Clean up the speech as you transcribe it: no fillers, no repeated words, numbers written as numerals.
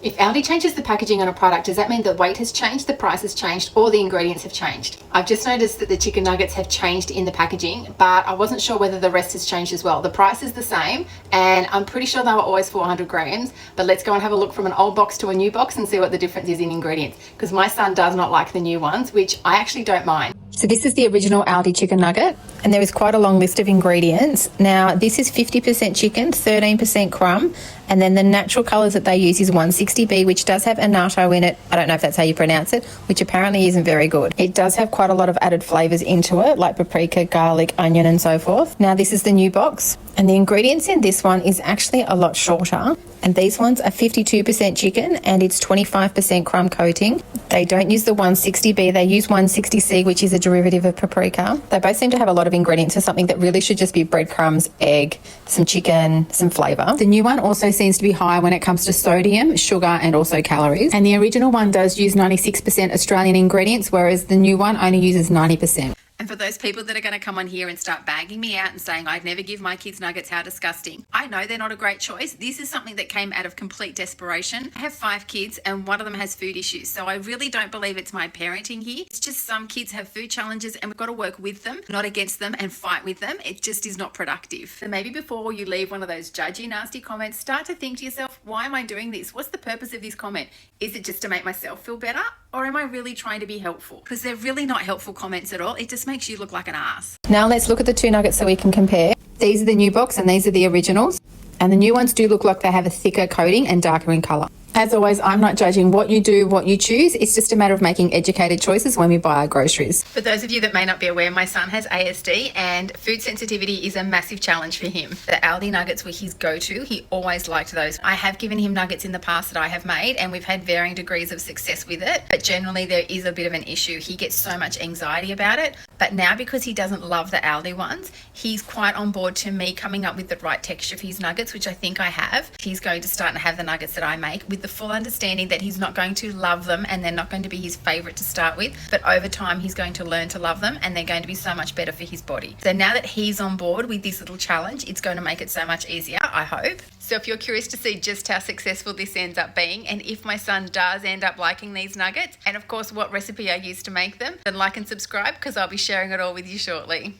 If Aldi changes the packaging on a product, does that mean the weight has changed, the price has changed, or the ingredients have changed? I've just noticed that the chicken nuggets have changed in the packaging, but I wasn't sure whether the rest has changed as well. The price is the same, and I'm pretty sure they were always 400 grams, but let's go and have a look from an old box to a new box and see what the difference is in ingredients, because my son does not like the new ones, which I actually don't mind. So this is the original Aldi chicken nugget, and there is quite a long list of ingredients. Now, this is 50% chicken, 13% crumb, and then the natural colours that they use is 160B, which does have annatto in it. I don't know if that's how you pronounce it, which apparently isn't very good. It does have quite a lot of added flavours into it, like paprika, garlic, onion, and so forth. Now, this is the new box, and the ingredients in this one is actually a lot shorter. And these ones are 52% chicken and it's 25% crumb coating. They don't use the 160B, they use 160C, which is a derivative of paprika. They both seem to have a lot of ingredients for something that really should just be breadcrumbs, egg, some chicken, some flavour. The new one also seems to be high when it comes to sodium, sugar, and also calories. And the original one does use 96% Australian ingredients, whereas the new one only uses 90%. And for those people that are going to come on here and start bagging me out and saying I'd never give my kids nuggets, how disgusting. I know they're not a great choice. This is something that came out of complete desperation. I have 5 kids and one of them has food issues. So I really don't believe it's my parenting here. It's just some kids have food challenges and we've got to work with them, not against them, and fight with them. It just is not productive. So maybe before you leave one of those judgy, nasty comments, start to think to yourself, why am I doing this? What's the purpose of this comment? Is it just to make myself feel better? Or am I really trying to be helpful? Because they're really not helpful comments at all. It just makes you look like an ass. Now let's look at the 2 nuggets so we can compare. These are the new box and these are the originals. And the new ones do look like they have a thicker coating and darker in colour. As always, I'm not judging what you do, what you choose. It's just a matter of making educated choices when we buy our groceries. For those of you that may not be aware, my son has ASD and food sensitivity is a massive challenge for him. The Aldi nuggets were his go-to. He always liked those. I have given him nuggets in the past that I have made and we've had varying degrees of success with it. But generally there is a bit of an issue. He gets so much anxiety about it. But now because he doesn't love the Aldi ones, he's quite on board to me coming up with the right texture for his nuggets, which I think I have. He's going to start to have the nuggets that I make with the full understanding that he's not going to love them and they're not going to be his favorite to start with, but over time he's going to learn to love them and they're going to be so much better for his body. So now that he's on board with this little challenge, it's going to make it so much easier, I hope. So if you're curious to see just how successful this ends up being and if my son does end up liking these nuggets and of course what recipe I used to make them, then like and subscribe because I'll be sharing it all with you shortly.